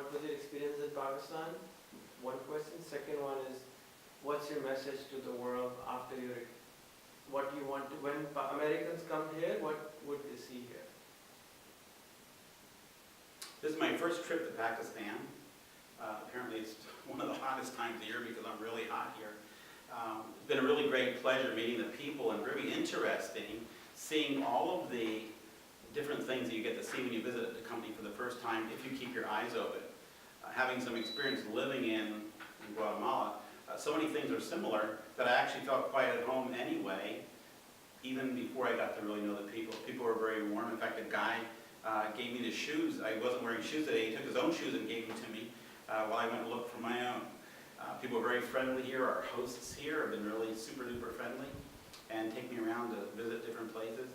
what was your experience in Pakistan? One question. Second one is, what's your message to the world after your, what you want to, when Americans come here, what would they see here? This is my first trip to Pakistan. Apparently it's one of the hottest times of the year because I'm really hot here. It's been a really great pleasure meeting the people and very interesting seeing all of the different things that you get to see when you visit the company for the first time if you keep your eyes open. Having some experience living in Guatemala, so many things are similar that I actually felt quite at home anyway, even before I got to really know the people. People were very warm. In fact, a guy gave me the shoes. I wasn't wearing shoes today. He took his own shoes and gave them to me while I went and looked for my own. People are very friendly here. Our hosts here have been really super duper friendly and take me around to visit different places.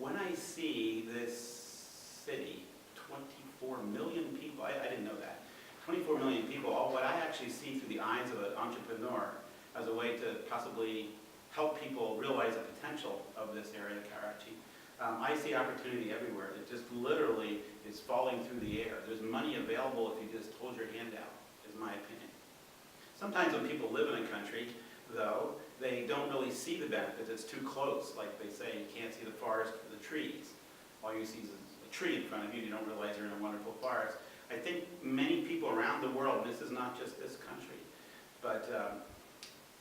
When I see this city, 24 million people, I didn't know that, 24 million people, what I actually see through the eyes of an entrepreneur as a way to possibly help people realize the potential of this area, Karachi. I see opportunity everywhere. It just literally is falling through the air. There's money available if you just hold your hand out, is my opinion. Sometimes when people live in a country, though, they don't really see the benefits. It's too close. Like they say, you can't see the forest for the trees. All you see is a tree in front of you. You don't realize you're in a wonderful forest. I think many people around the world, and this is not just this country, but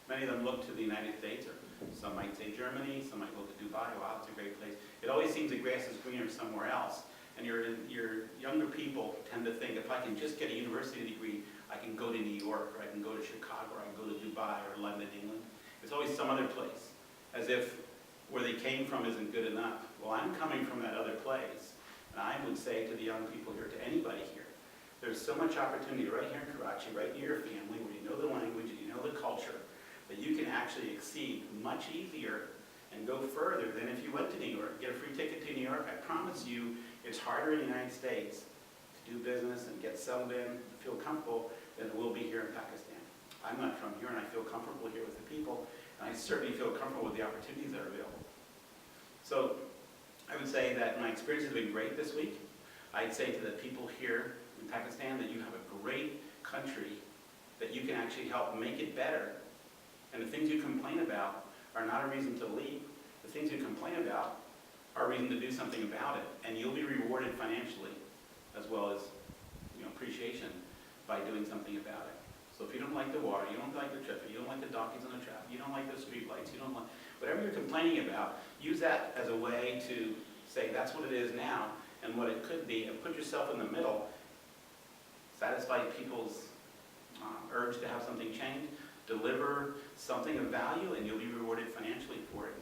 many of them look to the United States, or some might say Germany, some might look at Dubai. Wow, it's a great place. It always seems the grass is greener somewhere else. And your younger people tend to think, if I can just get a university degree, I can go to New York, or I can go to Chicago, or I can go to Dubai, or London, England. It's always some other place, as if where they came from isn't good enough. Well, I'm coming from that other place, and I would say to the young people here, to anybody here, there's so much opportunity right here in Karachi, right near your family, where you know the language and you know the culture, that you can actually exceed much easier and go further than if you went to New York. Get a free ticket to New York. I promise you, it's harder in the United States to do business and get settled in, to feel comfortable, than it will be here in Pakistan. I'm not from here, and I feel comfortable here with the people, and I certainly feel comfortable with the opportunities that are available. So I would say that my experience has been great this week. I'd say to the people here in Pakistan that you have a great country, that you can actually help make it better. And the things you complain about are not a reason to leave. The things you complain about are a reason to do something about it. And you'll be rewarded financially, as well as appreciation, by doing something about it. So if you don't like the water, you don't like the traffic, you don't like the donkeys on the traffic, you don't like the street lights, you don't like whatever you're complaining about, use that as a way to say that's what it is now and what it could be, and put yourself in the middle, satisfy people's urge to have something changed, deliver something of value, and you'll be rewarded financially for it.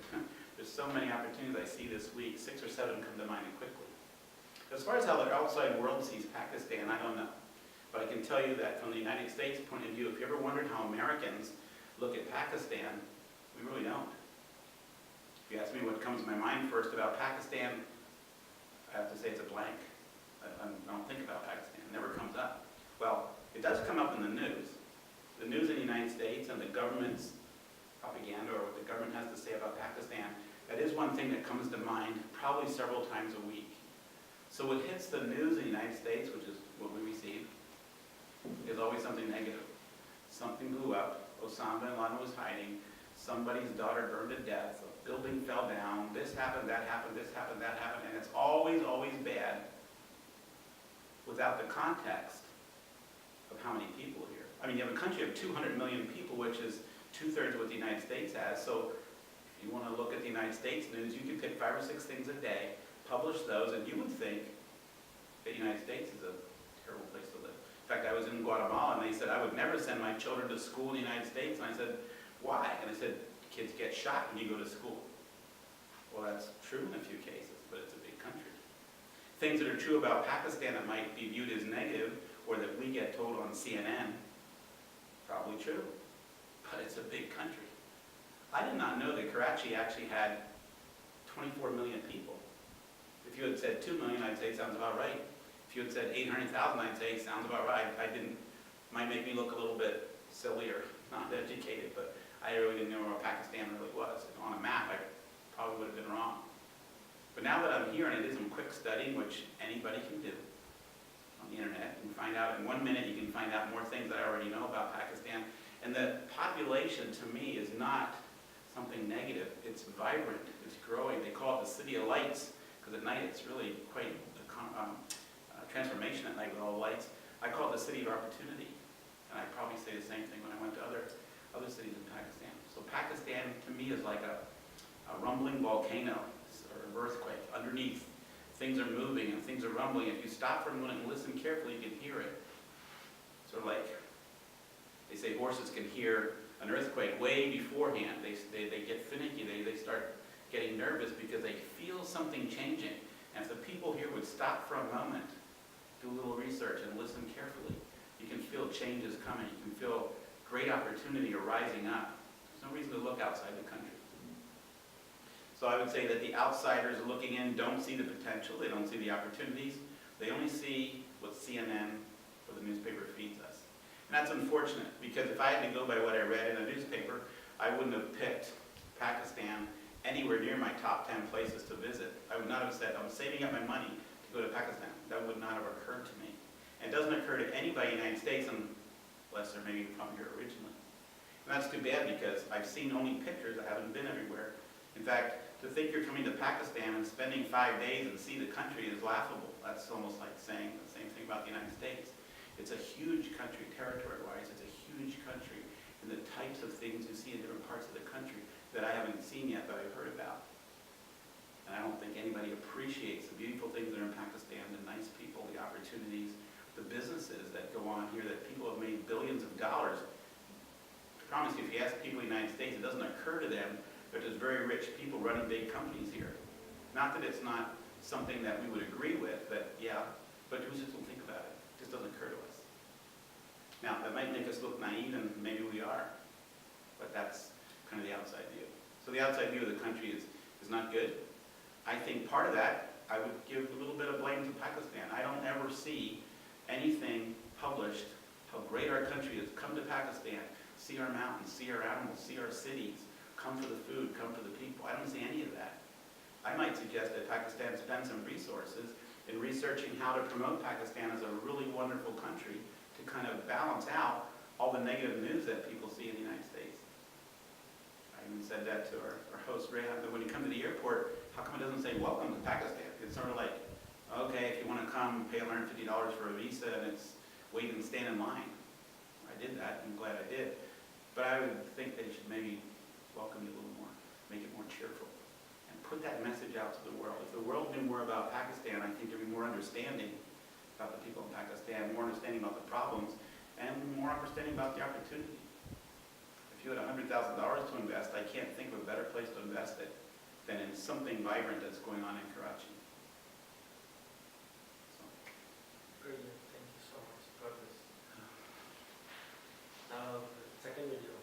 There's so many opportunities I see this week. 6 or 7 come to mind quickly. As far as how the outside world sees Pakistan, I don't know. But I can tell you that from the United States point of view, if you ever wondered how Americans look at Pakistan, we really don't. If you ask me what comes to my mind first about Pakistan, I have to say it's a blank. I don't think about Pakistan. It never comes up. Well, it does come up in the news. The news in the United States and the government's propaganda, or what the government has to say about Pakistan, that is one thing that comes to mind probably several times a week. So what hits the news in the United States, which is what we receive, is always something negative. Something blew up, Osama bin Laden was hiding, somebody's daughter burned to death, a building fell down, this happened, that happened, this happened, that happened, and it's always, always bad without the context of how many people here. I mean, you have a country of 200 million people, which is 2/3 of what the United States has, so if you want to look at the United States news, you can pick 5 or 6 things a day, publish those, and you would think the United States is a terrible place to live. In fact, I was in Guatemala, and they said I would never send my children to school in the United States, and I said, why? And they said, kids get shot when you go to school. Well, that's true in a few cases, but it's a big country. Things that are true about Pakistan that might be viewed as negative, or that we get told on CNN, probably true, but it's a big country. I did not know that Karachi actually had 24 million people. If you had said 2 million, I'd say it sounds about right. If you had said 800,000, I'd say it sounds about right. Might make me look a little bit silly or not educated, but I really didn't know where Pakistan really was. On a map, I probably would have been wrong. But now that I'm here and I did some quick studying, which anybody can do, the internet and find out, in 1 minute you can find out more things that I already know about Pakistan. And the population, to me, is not something negative. It's vibrant, it's growing. They call it the city of lights, because at night it's really quite a transformation at night with all the lights. I call it the city of opportunity. And I probably say the same thing when I went to other cities in Pakistan. So Pakistan, to me, is like a rumbling volcano or an earthquake. Underneath, things are moving and things are rumbling. If you stop for a moment and listen carefully, you can hear it. Sort of like, they say horses can hear an earthquake way beforehand. They get finicky, they start getting nervous because they feel something changing. And if the people here would stop for a moment, do a little research and listen carefully, you can feel changes coming. You can feel great opportunity arising up. There's no reason to look outside the country. So I would say that the outsiders looking in don't see the potential, they don't see the opportunities, they only see what CNN or the newspaper feeds us. And that's unfortunate, because if I had to go by what I read in a newspaper, I wouldn't have picked Pakistan anywhere near my top 10 places to visit. I would not have said, I'm saving up my money to go to Pakistan. That would not have occurred to me. And it doesn't occur to anybody in the United States unless they're maybe from here originally. And that's too bad, because I've seen only pictures, I haven't been everywhere. In fact, to think you're coming to Pakistan and spending 5 days and see the country is laughable. That's almost like saying the same thing about the United States. It's a huge country, territory-wise. It's a huge country. And the types of things you see in different parts of the country that I haven't seen yet, but I've heard about. And I don't think anybody appreciates the beautiful things that are in Pakistan, the nice people, the opportunities, the businesses that go on here, that people have made billions of dollars. I promise you, if you ask people in the United States, it doesn't occur to them that there's very rich people running big companies here. Not that it's not something that we would agree with, but yeah, but we just don't think about it. It just doesn't occur to us. Now, that might make us look naive, and maybe we are, but that's kind of the outside view. So the outside view of the country is not good. I think part of that, I would give a little bit of blame to Pakistan. I don't ever see anything published how great our country is. Come to Pakistan, see our mountains, see our animals, see our cities, come for the food, come for the people. I don't see any of that. I might suggest that Pakistan spend some resources in researching how to promote Pakistan as a really wonderful country to kind of balance out all the negative news that people see in the United States. I even said that to our host, Rehan, that when you come to the airport, how come it doesn't say welcome to Pakistan? It's sort of like, okay, if you want to come, pay $150 for a visa, and it's wait and stand in line. I did that, I'm glad I did. But I would think they should maybe welcome you a little more, make it more cheerful, and put that message out to the world. If the world knew more about Pakistan, I think there'd be more understanding about the people in Pakistan, more understanding about the problems, and more understanding about the opportunity. If you had $100,000 to invest, I can't think of a better place to invest it than in something vibrant that's going on in Karachi. So. Brilliant, thank you so much for this. Now, second video.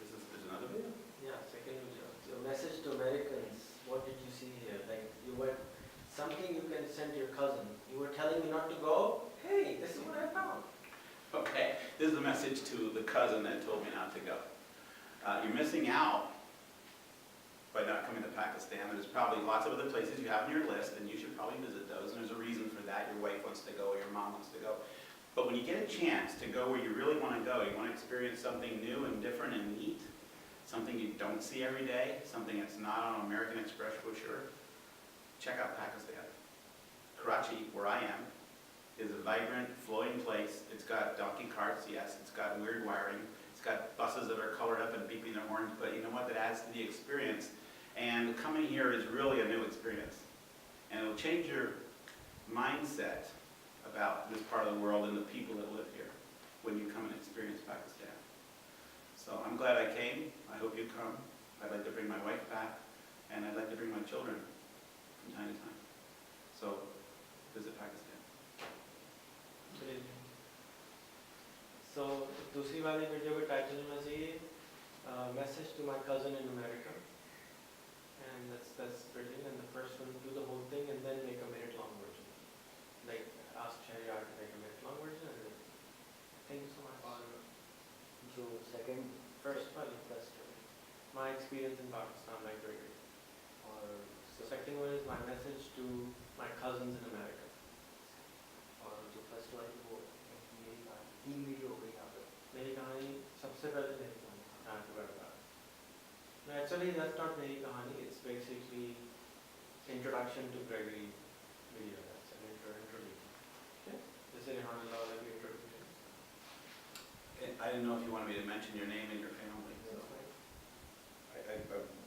There's another video? Yeah, second video. So message to Americans, what did you see here? Like you were, something you can send your cousin. You were telling me not to go, hey, this is what I found. Okay, this is a message to the cousin that told me not to go. You're missing out by not coming to Pakistan. There's probably lots of other places you have on your list, and you should probably visit those, and there's a reason for that. Your wife wants to go, or your mom wants to go. But when you get a chance to go where you really want to go, you want to experience something new and different and neat, something you don't see every day, something that's not on an American Express brochure, check out Pakistan. Karachi, where I am, is a vibrant, flowing place. It's got donkey carts, yes, it's got weird wiring, it's got buses that are colored up and beeping their horns, but you know what, that adds to the experience. And coming here is really a new experience. And it'll change your mindset about this part of the world and the people that live here when you come and experience Pakistan. So I'm glad I came. I hope you come. I'd like to bring my wife back, and I'd like to bring my children from time to time. So visit Pakistan. So दूसरी वाली video के title में से message to my cousin in America, and that's brilliant. And the first one, do the whole thing and then make a minute-long version. Like ask Shahryar to make a minute-long version. And thank you so much. जो second First one, that's true. My experience in Pakistan, like very. और The second one is my message to my cousins in America. और Actually, that's not Meri Kahani, it's basically introduction to Gregory video, that's an introduction. Okay? जैसे Rihanna लाल की introduction. I didn't know if you wanted me to mention your name and your family, so. That's fine. I